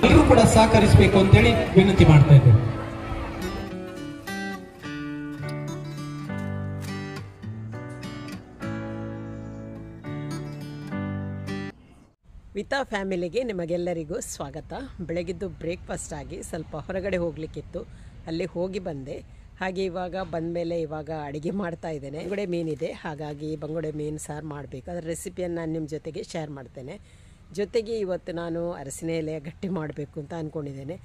ಎಲ್ಲರೂ ಕೂಡ ಸಹಕರಿಸಬೇಕು ಅಂತೇಳಿ ವಿನಂತಿ ಮಾಡ್ತಾ ಇದ್ದೇವೆ. ವಿತಾ ಫ್ಯಾಮಿಲಿಗೆ ನಿಮಗೆಲ್ಲರಿಗೂ ಸ್ವಾಗತ. ಬೆಳಗಿದ್ದು ಬ್ರೇಕ್ಫಾಸ್ಟ್ ಆಗಿ ಸ್ವಲ್ಪ ಹೊರಗಡೆ ಹೋಗಲಿಕ್ಕಿತ್ತು, ಅಲ್ಲಿ ಹೋಗಿ ಬಂದೆ. ಹಾಗೆ ಇವಾಗ ಬಂದಮೇಲೆ ಇವಾಗ ಅಡುಗೆ ಮಾಡ್ತಾ ಇದ್ದೇನೆ. ಬಂಗುಡೆ ಮೀನಿದೆ, ಹಾಗಾಗಿ ಬಂಗುಡೆ ಮೀನು ಸಾರು ಮಾಡಬೇಕು. ಅದರ ರೆಸಿಪಿಯನ್ನು ನಾನು ನಿಮ್ಮ ಜೊತೆಗೆ ಶೇರ್ ಮಾಡ್ತೇನೆ. ಜೊತೆಗೆ ಇವತ್ತು ನಾನು ಅರಸಿನ ಎಲೆ ಗಟ್ಟಿ ಮಾಡಬೇಕು ಅಂತ ಅಂದ್ಕೊಂಡಿದ್ದೇನೆ.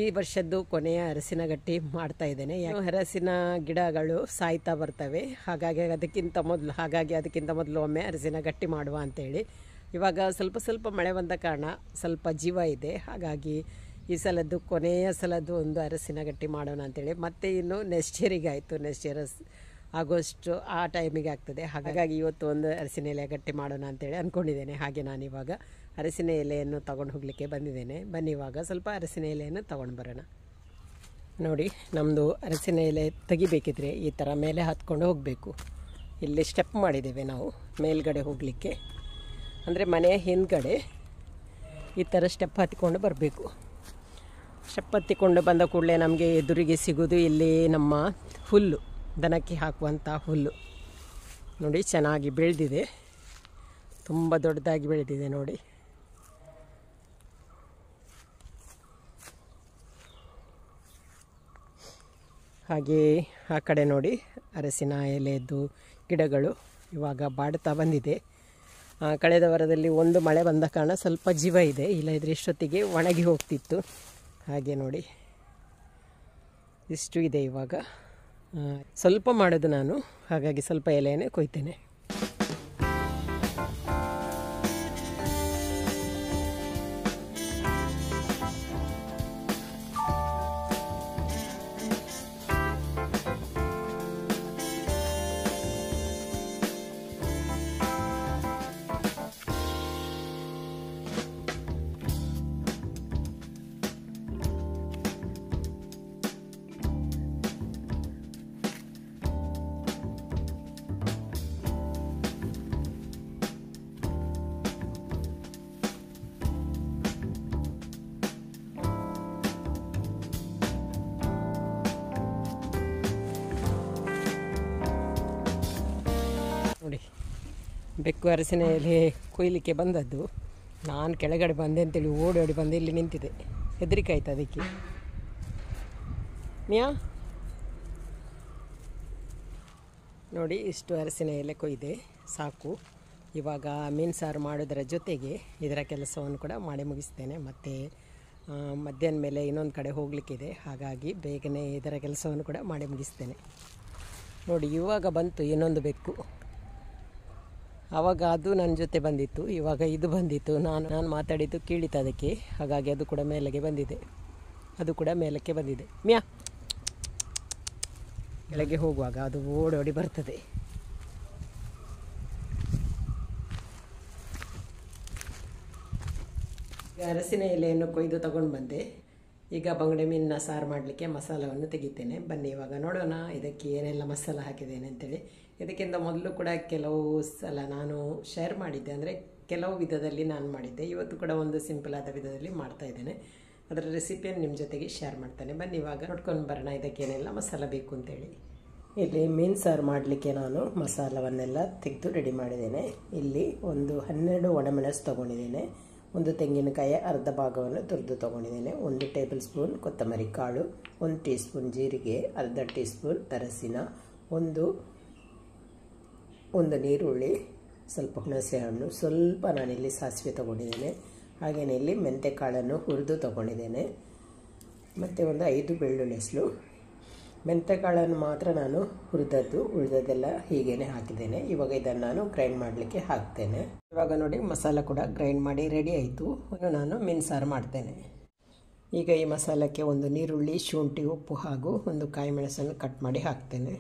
ಈ ವರ್ಷದ್ದು ಕೊನೆಯ ಅರಸಿನ ಗಟ್ಟಿ ಮಾಡ್ತಾ ಇದ್ದೇನೆ. ಅರಸಿನ ಗಿಡಗಳು ಸಾಯ್ತಾ ಬರ್ತವೆ, ಹಾಗಾಗಿ ಅದಕ್ಕಿಂತ ಮೊದಲು ಒಮ್ಮೆ ಅರಸಿನ ಗಟ್ಟಿ ಮಾಡುವ ಅಂತೇಳಿ. ಇವಾಗ ಸ್ವಲ್ಪ ಮಳೆ ಬಂದ ಕಾರಣ ಸ್ವಲ್ಪ ಜೀವ ಇದೆ, ಹಾಗಾಗಿ ಈ ಸಲದ್ದು ಕೊನೆಯ ಸಲದ್ದು ಒಂದು ಅರಸಿನ ಗಟ್ಟಿ ಮಾಡೋಣ ಅಂತೇಳಿ. ಮತ್ತೆ ಇನ್ನು ನೆಕ್ಸ್ಟ್ ಇಯರಿಗೆ ಆಯಿತು, ನೆಕ್ಸ್ಟ್ ಇಯರ್ ಆಗೋಸ್ಟ್ ಆ ಟೈಮಿಗೆ ಆಗ್ತದೆ. ಹಾಗಾಗಿ ಇವತ್ತು ಒಂದು ಅರಸಿನ ಎಲೆ ಗಟ್ಟಿ ಮಾಡೋಣ ಅಂತೇಳಿ ಅಂದ್ಕೊಂಡಿದ್ದೇನೆ. ಹಾಗೆ ನಾನಿವಾಗ ಅರಸಿನ ಎಲೆಯನ್ನು ತೊಗೊಂಡು ಹೋಗಲಿಕ್ಕೆ ಬಂದಿದ್ದೇನೆ. ಬನ್ನಿ ಇವಾಗ ಸ್ವಲ್ಪ ಅರಸಿನ ಎಲೆಯನ್ನು ತೊಗೊಂಡು ಬರೋಣ. ನೋಡಿ, ನಮ್ಮದು ಅರಸಿನ ಎಲೆ ತೆಗಿಬೇಕಿದ್ರೆ ಈ ಥರ ಮೇಲೆ ಹತ್ಕೊಂಡು ಹೋಗಬೇಕು. ಇಲ್ಲಿ ಸ್ಟೆಪ್ ಮಾಡಿದ್ದೇವೆ ನಾವು ಮೇಲ್ಗಡೆ ಹೋಗಲಿಕ್ಕೆ, ಅಂದರೆ ಮನೆಯ ಹಿಂದ್ಗಡೆ ಈ ಥರ ಸ್ಟೆಪ್ ಹತ್ತಿಕೊಂಡು ಬರಬೇಕು. ಸ್ಟೆಪ್ ಹತ್ತಿಕೊಂಡು ಬಂದ ಕೂಡಲೇ ನಮಗೆ ಎದುರಿಗೆ ಸಿಗೋದು ಇಲ್ಲಿ ನಮ್ಮ ಹುಲ್ಲು, ದನಕ್ಕೆ ಹಾಕುವಂಥ ಹುಲ್ಲು. ನೋಡಿ, ಚೆನ್ನಾಗಿ ಬೆಳೆದಿದೆ, ತುಂಬ ದೊಡ್ಡದಾಗಿ ಬೆಳೆದಿದೆ ನೋಡಿ. ಹಾಗೆ ಆ ಕಡೆ ನೋಡಿ ಅರಸಿನ ಎಲೆದು ಗಿಡಗಳು ಇವಾಗ ಬಾಡ್ತಾ ಬಂದಿದೆ. ಕಳೆದ ವಾರದಲ್ಲಿ ಒಂದು ಮಳೆ ಬಂದ ಕಾರಣ ಸ್ವಲ್ಪ ಜೀವ ಇದೆ, ಇಲ್ಲದಿದ್ದರೆ ಇಷ್ಟೊತ್ತಿಗೆ ಒಣಗಿ ಹೋಗ್ತಿತ್ತು. ಹಾಗೆ ನೋಡಿ ಇಷ್ಟು ಇದೆ. ಇವಾಗ ಸ್ವಲ್ಪ ಮಾಡೋದು ನಾನು, ಹಾಗಾಗಿ ಸ್ವಲ್ಪ ಎಲೆಯನ್ನೇ ಕೊಯ್ತೇನೆ. ನೋಡಿ, ಬೆಕ್ಕು ಅರಸಿನ ಎಲೆ ಕೊಯ್ಲಿಕ್ಕೆ ಬಂದದ್ದು. ನಾನು ಕೆಳಗಡೆ ಬಂದೆ ಅಂತೇಳಿ ಓಡೋಡಿ ಬಂದು ಇಲ್ಲಿ ನಿಂತಿದೆ. ಹೆದರಿಕೆ ಆಯ್ತು ಅದಕ್ಕೆ. ಮಿಯಾ ನೋಡಿ, ಇಷ್ಟು ಅರಸಿನ ಎಲೆ ಕೊಯ್ದೆ ಸಾಕು. ಇವಾಗ ಮೀನು ಸಾರು ಮಾಡೋದರ ಜೊತೆಗೆ ಇದರ ಕೆಲಸವನ್ನು ಕೂಡ ಮಾಡಿ ಮುಗಿಸ್ತೇನೆ. ಮತ್ತು ಮಧ್ಯಾಹ್ನ ಮೇಲೆ ಇನ್ನೊಂದು ಕಡೆ ಹೋಗಲಿಕ್ಕಿದೆ, ಹಾಗಾಗಿ ಬೇಗನೆ ಇದರ ಕೆಲಸವನ್ನು ಕೂಡ ಮಾಡಿ ಮುಗಿಸ್ತೇನೆ. ನೋಡಿ, ಇವಾಗ ಬಂತು ಇನ್ನೊಂದು ಬೆಕ್ಕು. ಆವಾಗ ಅದು ನನ್ನ ಜೊತೆ ಬಂದಿತ್ತು, ಇವಾಗ ಇದು ಬಂದಿತ್ತು. ನಾನು ಮಾತಾಡಿದ್ದು ಕೇಳಿತು ಅದಕ್ಕೆ, ಹಾಗಾಗಿ ಅದು ಕೂಡ ಮೇಲಕ್ಕೆ ಬಂದಿದೆ. ಮಿಯಾ ಕೆಳಗೆ ಹೋಗುವಾಗ ಅದು ಓಡೋಡಿ ಬರ್ತದೆ. ಅರಸಿನ ಎಲೆಯನ್ನು ಕೊಯ್ದು ತಗೊಂಡು ಬಂದೆ. ಈಗ ಬಂಗುಡೆ ಮೀನಿನ ಸಾರು ಮಾಡಲಿಕ್ಕೆ ಮಸಾಲವನ್ನು ತೆಗಿತೇನೆ. ಬನ್ನಿ ಇವಾಗ ನೋಡೋಣ ಇದಕ್ಕೆ ಏನೆಲ್ಲ ಮಸಾಲ ಹಾಕಿದ್ದೇನೆ ಅಂತೇಳಿ. ಇದಕ್ಕಿಂತ ಮೊದಲು ಕೂಡ ಕೆಲವು ಸಲ ನಾನು ಶೇರ್ ಮಾಡಿದ್ದೆ, ಅಂದರೆ ಕೆಲವು ವಿಧದಲ್ಲಿ ನಾನು ಮಾಡಿದ್ದೆ. ಇವತ್ತು ಕೂಡ ಒಂದು ಸಿಂಪಲ್ ಆದ ವಿಧದಲ್ಲಿ ಮಾಡ್ತಾ ಇದ್ದೇನೆ. ಅದರ ರೆಸಿಪಿಯನ್ನು ನಿಮ್ಮ ಜೊತೆಗೆ ಶೇರ್ ಮಾಡ್ತೇನೆ. ಬನ್ನಿ ಇವಾಗ ನೋಡ್ಕೊಂಡು ಬರೋಣ ಇದಕ್ಕೆ ಏನೆಲ್ಲ ಮಸಾಲ ಬೇಕು ಅಂತೇಳಿ. ಇಲ್ಲಿ ಮೀನು ಸಾರು ಮಾಡಲಿಕ್ಕೆ ನಾನು ಮಸಾಲವನ್ನೆಲ್ಲ ತೆಗೆದು ರೆಡಿ ಮಾಡಿದ್ದೇನೆ. ಇಲ್ಲಿ ಒಂದು 12 ಒಣಮೆಣಸು ತೊಗೊಂಡಿದ್ದೇನೆ, ಒಂದು ತೆಂಗಿನಕಾಯಿ ಅರ್ಧ ಭಾಗವನ್ನು ತುರಿದು ತೊಗೊಂಡಿದ್ದೇನೆ, 1 ಟೇಬಲ್ ಸ್ಪೂನ್ ಕೊತ್ತಂಬರಿ ಕಾಳು, 1 ಟೀ ಸ್ಪೂನ್ ಜೀರಿಗೆ, ಅರ್ಧ ಟೀ ಸ್ಪೂನ್ ಅರಸಿನ, ಒಂದು ನೀರುಳ್ಳಿ, ಸ್ವಲ್ಪ ಹುಣಸೆಹಣ್ಣು, ಸ್ವಲ್ಪ ನಾನಿಲ್ಲಿ ಸಾಸಿವೆ ತೊಗೊಂಡಿದ್ದೇನೆ. ಹಾಗೆಯೇ ಇಲ್ಲಿ ಮೆಂತೆಕಾಳನ್ನು ಹುರಿದು ತೊಗೊಂಡಿದ್ದೇನೆ, ಮತ್ತು ಒಂದು 5 ಬೆಳ್ಳುಳ್ಳಿ ಹೆಸರು. ಮೆಂತೆಕಾಳನ್ನು ಮಾತ್ರ ನಾನು ಹುರಿದದ್ದು, ಉಳಿದದ್ದೆಲ್ಲ ಹೀಗೇ ಹಾಕಿದ್ದೇನೆ. ಇವಾಗ ಇದನ್ನು ನಾನು ಗ್ರೈಂಡ್ ಮಾಡಲಿಕ್ಕೆ ಹಾಕ್ತೇನೆ. ಇವಾಗ ನೋಡಿ ಮಸಾಲ ಕೂಡ ಗ್ರೈಂಡ್ ಮಾಡಿ ರೆಡಿ ಆಯಿತು. ನಾನು ಮೀನು ಸಾರು ಮಾಡ್ತೇನೆ. ಈಗ ಈ ಮಸಾಲಕ್ಕೆ ಒಂದು ನೀರುಳ್ಳಿ, ಶುಂಠಿ, ಉಪ್ಪು ಹಾಗೂ ಒಂದು ಕಾಯಿ ಮೆಣಸನ್ನು ಕಟ್ ಮಾಡಿ ಹಾಕ್ತೇನೆ.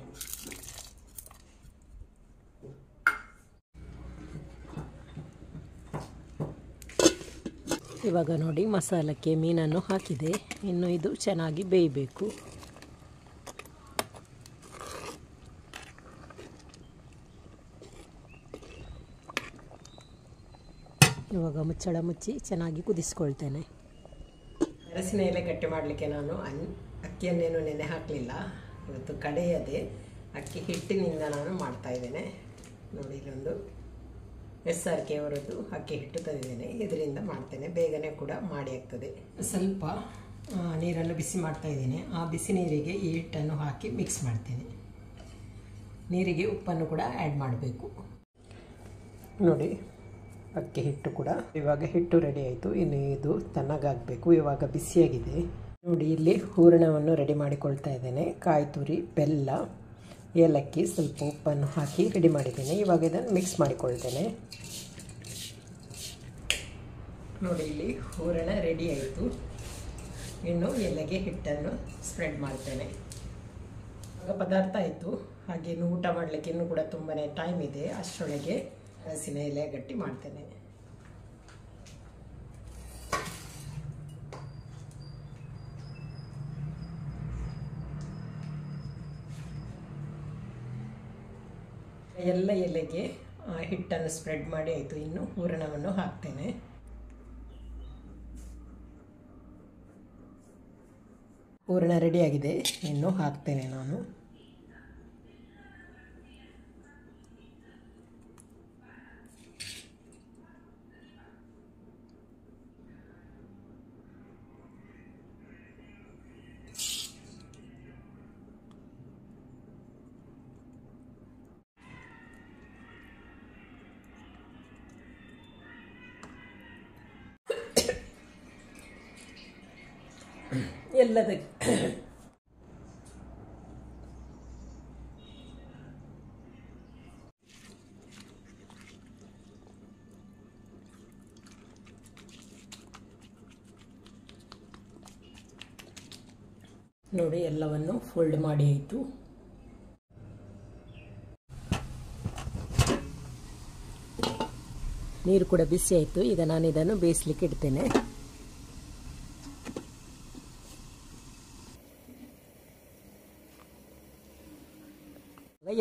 ಇವಾಗ ನೋಡಿ ಮಸಾಲಕ್ಕೆ ಮೀನನ್ನು ಹಾಕಿದೆ, ಇನ್ನು ಇದು ಚೆನ್ನಾಗಿ ಬೇಯಬೇಕು. ಇವಾಗ ಮುಚ್ಚಳ ಮುಚ್ಚಿ ಚೆನ್ನಾಗಿ ಕುದಿಸ್ಕೊಳ್ತೇನೆ. ಅರಸಿನ ಎಲೆ ಗಟ್ಟಿ ಮಾಡಲಿಕ್ಕೆ ನಾನು ಅಕ್ಕಿಯನ್ನೇನು ನೆನೆ ಹಾಕಲಿಲ್ಲ. ಇವತ್ತು ಕಡೆಯದೆ ಅಕ್ಕಿ ಹಿಟ್ಟಿನಿಂದ ನಾನು ಮಾಡ್ತಾ ಇದ್ದೇನೆ. ನೋಡಿ, ಇಲ್ಲೊಂದು SRK ಅವರದ್ದು ಅಕ್ಕಿ ಹಿಟ್ಟು ತಂದಿದ್ದೇನೆ. ಇದರಿಂದ ಮಾಡ್ತೇನೆ, ಬೇಗನೆ ಕೂಡ ಮಾಡಿ ಆಗ್ತದೆ. ಸ್ವಲ್ಪ ನೀರನ್ನು ಬಿಸಿ ಮಾಡ್ತಾ ಇದ್ದೇನೆ. ಆ ಬಿಸಿ ನೀರಿಗೆ ಈ ಹಿಟ್ಟನ್ನು ಹಾಕಿ ಮಿಕ್ಸ್ ಮಾಡ್ತೇನೆ. ನೀರಿಗೆ ಉಪ್ಪನ್ನು ಕೂಡ ಆ್ಯಡ್ ಮಾಡಬೇಕು. ನೋಡಿ, ಅಕ್ಕಿ ಹಿಟ್ಟು ಕೂಡ ಇವಾಗ ಹಿಟ್ಟು ರೆಡಿ ಆಯಿತು. ಇನ್ನು ಇದು ತಣ್ಣಗಾಗಬೇಕು. ಇವಾಗ ಬಿಸಿಯಾಗಿದೆ. ನೋಡಿ, ಇಲ್ಲಿ ಹೂರಣವನ್ನು ರೆಡಿ ಮಾಡಿಕೊಳ್ತಾ ಇದ್ದೇನೆ. ಕಾಯಿ ತುರಿ, ಬೆಲ್ಲ, ಏಲಕ್ಕಿ, ಸ್ವಲ್ಪ ಉಪ್ಪನ್ನು ಹಾಕಿ ರೆಡಿ ಮಾಡಿದ್ದೇನೆ. ಇವಾಗ ಇದನ್ನು ಮಿಕ್ಸ್ ಮಾಡಿಕೊಳ್ತೇನೆ. ನೋಡಿ, ಇಲ್ಲಿ ಹೂರಣ ರೆಡಿ ಆಯಿತು. ಇನ್ನು ಎಲೆಗೆ ಹಿಟ್ಟನ್ನು ಸ್ಪ್ರೆಡ್ ಮಾಡ್ತೇನೆ. ಇವಾಗ ಪದಾರ್ಥ ಆಯಿತು. ಹಾಗೆ ಇನ್ನು ಊಟ ಮಾಡಲಿಕ್ಕೆ ಇನ್ನೂ ಕೂಡ ತುಂಬಾ ಟೈಮ್ ಇದೆ. ಅಷ್ಟರೊಳಗೆ ಹಲಸಿನ ಎಲೆ ಗಟ್ಟಿ ಮಾಡ್ತೇನೆ. ಎಲ್ಲ ಎಲೆಗೆ ಹಿಟ್ಟನ್ನು ಸ್ಪ್ರೆಡ್ ಮಾಡಿ ಆಯಿತು. ಇನ್ನು ಹೂರಣವನ್ನು ಹಾಕ್ತೇನೆ. ಹೂರಣ ರೆಡಿಯಾಗಿದೆ. ಇನ್ನು ಹಾಕ್ತೇನೆ ನಾನು. ಎಲ್ಲದಕ್ಕೆ ನೋಡಿ, ಎಲ್ಲವನ್ನು ಫೋಲ್ಡ್ ಮಾಡಿ ಆಯಿತು. ನೀರು ಕೂಡ ಬಿಸಿ ಆಯಿತು. ಈಗ ನಾನು ಇದನ್ನು ಬೇಯಿಸ್ಲಿಕ್ಕೆ ಇಡ್ತೇನೆ.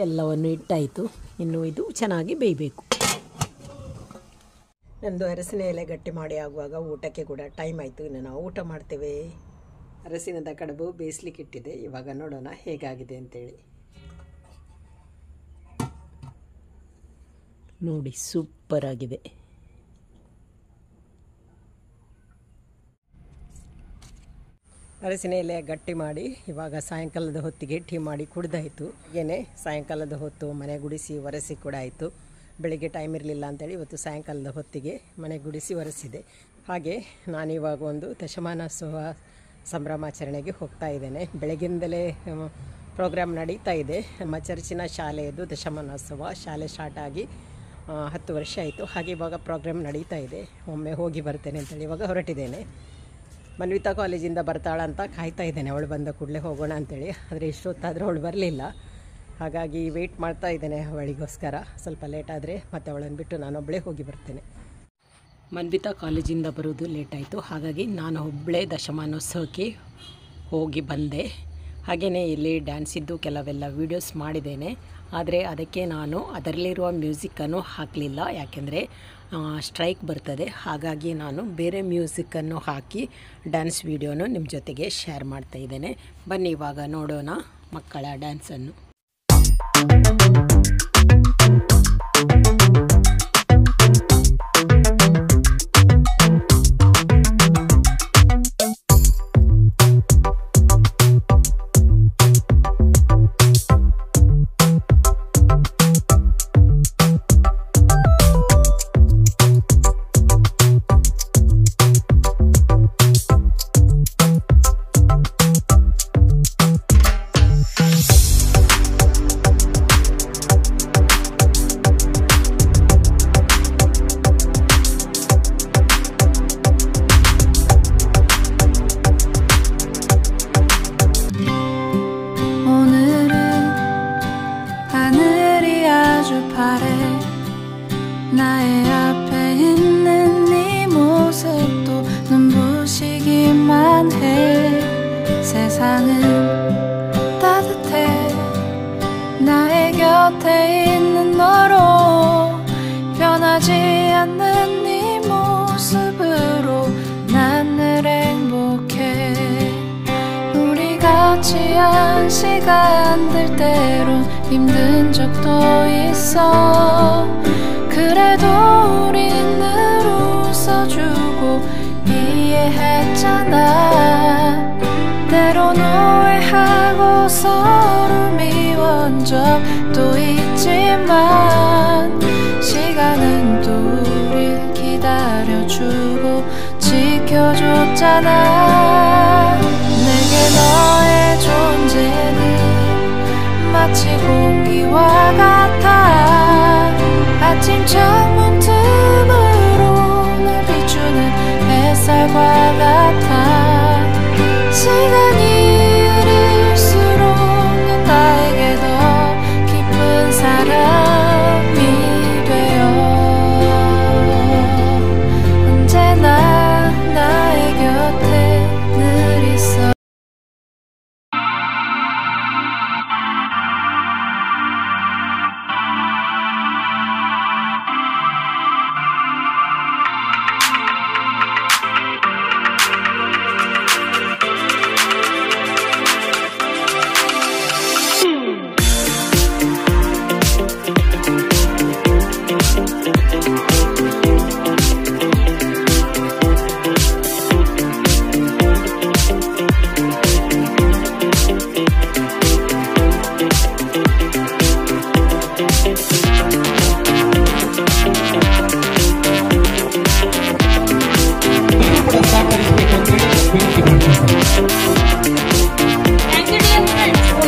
ಎಲ್ಲವನ್ನು ಇಟ್ಟಾಯಿತು. ಇನ್ನು ಇದು ಚೆನ್ನಾಗಿ ಬೇಯಬೇಕು. ನಮ್ಮದು ಅರಸಿನ ಎಲೆ ಗಟ್ಟಿ ಮಾಡಿ ಆಗುವಾಗ ಊಟಕ್ಕೆ ಕೂಡ ಟೈಮ್ ಆಯಿತು. ಇನ್ನು ನಾವು ಊಟ ಮಾಡ್ತೇವೆ. ಅರಸಿನದ ಕಡುಬು ಬೇಯಿಸ್ಲಿಕ್ಕೆ ಇಟ್ಟಿದೆ. ಇವಾಗ ನೋಡೋಣ ಹೇಗಾಗಿದೆ ಅಂತೇಳಿ. ನೋಡಿ, ಸೂಪರ್ ಆಗಿದೆ. ಅರಸಿನ ಎಲೆ ಗಟ್ಟಿ ಮಾಡಿ ಇವಾಗ ಸಾಯಂಕಾಲದ ಹೊತ್ತಿಗೆ ಟೀ ಮಾಡಿ ಕುಡ್ದಾಯಿತು. ಹಾಗೆಯೇ ಸಾಯಂಕಾಲದ ಹೊತ್ತು ಮನೆ ಗುಡಿಸಿ ಒರೆಸಿ ಕೂಡ ಆಯಿತು. ಬೆಳಿಗ್ಗೆ ಟೈಮ್ ಇರಲಿಲ್ಲ ಅಂತೇಳಿ ಇವತ್ತು ಸಾಯಂಕಾಲದ ಹೊತ್ತಿಗೆ ಮನೆ ಗುಡಿಸಿ ಒರೆಸಿದೆ. ಹಾಗೆ ನಾನಿವಾಗ ಒಂದು ದಶಮಾನೋತ್ಸವ ಸಂಭ್ರಮಾಚರಣೆಗೆ ಹೋಗ್ತಾ ಇದ್ದೇನೆ. ಬೆಳಗಿಂದಲೇ ಪ್ರೋಗ್ರಾಮ್ ನಡೀತಾ ಇದೆ. ನಮ್ಮ ಚರ್ಚಿನ ಶಾಲೆಯದು ದಶಮಾನೋತ್ಸವ. ಶಾಲೆ ಸ್ಟಾರ್ಟ್ ಆಗಿ 10 ವರ್ಷ ಆಯಿತು. ಹಾಗೆ ಇವಾಗ ಪ್ರೋಗ್ರಾಮ್ ನಡೀತಾ ಇದೆ. ಒಮ್ಮೆ ಹೋಗಿ ಬರ್ತೇನೆ ಅಂತೇಳಿ ಇವಾಗ ಹೊರಟಿದ್ದೇನೆ. ಮನ್ವಿತಾ ಕಾಲೇಜಿಂದ ಬರ್ತಾಳಂತ ಕಾಯ್ತಾ ಇದ್ದೇನೆ. ಅವಳು ಬಂದ ಕೂಡಲೇ ಹೋಗೋಣ ಅಂತೇಳಿ. ಆದರೆ ಇಷ್ಟೊತ್ತಾದರೂ ಅವಳು ಬರಲಿಲ್ಲ. ಹಾಗಾಗಿ ವೆಯ್ಟ್ ಮಾಡ್ತಾ ಇದ್ದೇನೆ ಅವಳಿಗೋಸ್ಕರ. ಸ್ವಲ್ಪ ಲೇಟ್ ಆದರೆ ಮತ್ತೆ ಅವಳನ್ನು ಬಿಟ್ಟು ನಾನೊಬ್ಬಳೇ ಹೋಗಿ ಬರ್ತೇನೆ. ಮನ್ವಿತಾ ಕಾಲೇಜಿಂದ ಬರೋದು ಲೇಟ್ ಆಯಿತು. ಹಾಗಾಗಿ ನಾನು ಒಬ್ಬಳೇ ದಶಮಾನೋತ್ಸವಕ್ಕೆ ಹೋಗಿ ಬಂದೆ. ಹಾಗೆಯೇ ಇಲ್ಲಿ ಡ್ಯಾನ್ಸಿದ್ದು ಕೆಲವೆಲ್ಲ ವೀಡಿಯೋಸ್ ಮಾಡಿದ್ದೇನೆ. ಆದರೆ ಅದಕ್ಕೆ ನಾನು ಅದರಲ್ಲಿರುವ ಮ್ಯೂಸಿಕ್ಕನ್ನು ಹಾಕಲಿಲ್ಲ. ಯಾಕೆಂದರೆ ಸ್ಟ್ರೈಕ್ ಬರ್ತದೆ. ಹಾಗಾಗಿ ನಾನು ಬೇರೆ ಮ್ಯೂಸಿಕ್ಕನ್ನು ಹಾಕಿ ಡ್ಯಾನ್ಸ್ ವೀಡಿಯೋನು ನಿಮ್ಮ ಜೊತೆಗೆ ಶೇರ್ ಮಾಡ್ತಾ ಇದ್ದೇನೆ. ಬನ್ನಿ ಇವಾಗ ನೋಡೋಣ ಮಕ್ಕಳ ಡ್ಯಾನ್ಸನ್ನು. 나의 앞에 있는 네 모습도 눈부시기만 해. 세상은 따뜻해. 나의 곁에 있는 너로 변하지 않는 네 모습으로 난 늘 행복해. 지한 시간들 때론 힘든 적도 있어. 그래도 우린 늘 웃어주고 이해했잖아. 때론 오해하고 서로 미워한 적도 있지만 시간은 또 우릴 기다려주고 지켜줬잖아. 내게 너의 존재는 마치 공기와 같아. 아침 창문 틈으로 날 비추는 햇살과 같아. 시간이 흐를수록 넌 나에게 더 깊은 사람이 되어 언제나 나의 곁에 늘 있어. ನೀವು ಕೂಡ ಸಹಕರಿಸಬೇಕು ಅಂತೇಳಿ ವಿನಂತಿ ಮಾಡ್ತಾ ಇದ್ದೇನೆ.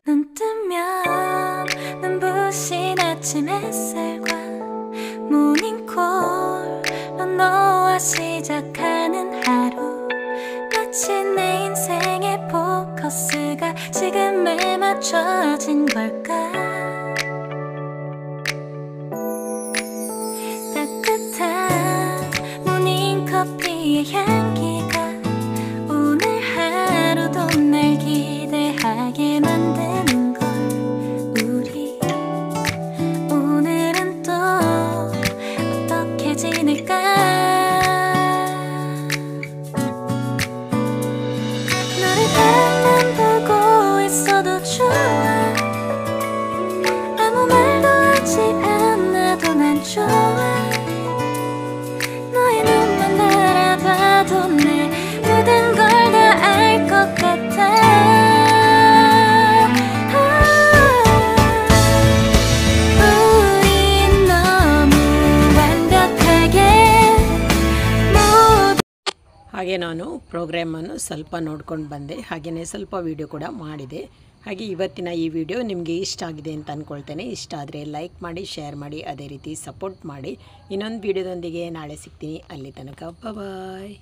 눈 뜨면 눈부신 아침 햇살과 모닝콜로 너와 시작하는 하루. 마치 내 인생의 포커스가 지금에 맞춰진 걸까. 따뜻한 모닝커피의 향기가 오늘 하루도 날 기대하게 만드는 걸. 우리 오늘은 또 어떻게 지낼까. 너를 바라만 보고 있어도 좋아. 아무 말도 하지 않아도 난 좋아. 너의 눈만 바라봐도 내 모든 걸 다 알 것 같아. 우린 너무 완벽하게 ಹಾಗೆ ನಾನು ಪ್ರೋಗ್ರಾಮನ್ನು ಸ್ವಲ್ಪ ನೋಡ್ಕೊಂಡು ಬಂದೆ. ಹಾಗೆಯೇ ಸ್ವಲ್ಪ ವಿಡಿಯೋ ಕೂಡ ಮಾಡಿದೆ. ಹಾಗೆ ಇವತ್ತಿನ ಈ ವಿಡಿಯೋ ನಿಮಗೆ ಇಷ್ಟ ಆಗಿದೆ ಅಂತ ಅಂದ್ಕೊಳ್ತೇನೆ. ಇಷ್ಟ ಆದರೆ ಲೈಕ್ ಮಾಡಿ, ಶೇರ್ ಮಾಡಿ, ಅದೇ ರೀತಿ ಸಪೋರ್ಟ್ ಮಾಡಿ. ಇನ್ನೊಂದು ವಿಡಿಯೋದೊಂದಿಗೆ ನಾಳೆ ಸಿಗ್ತೀನಿ. ಅಲ್ಲಿ ತನಕ ಬಾಯ್.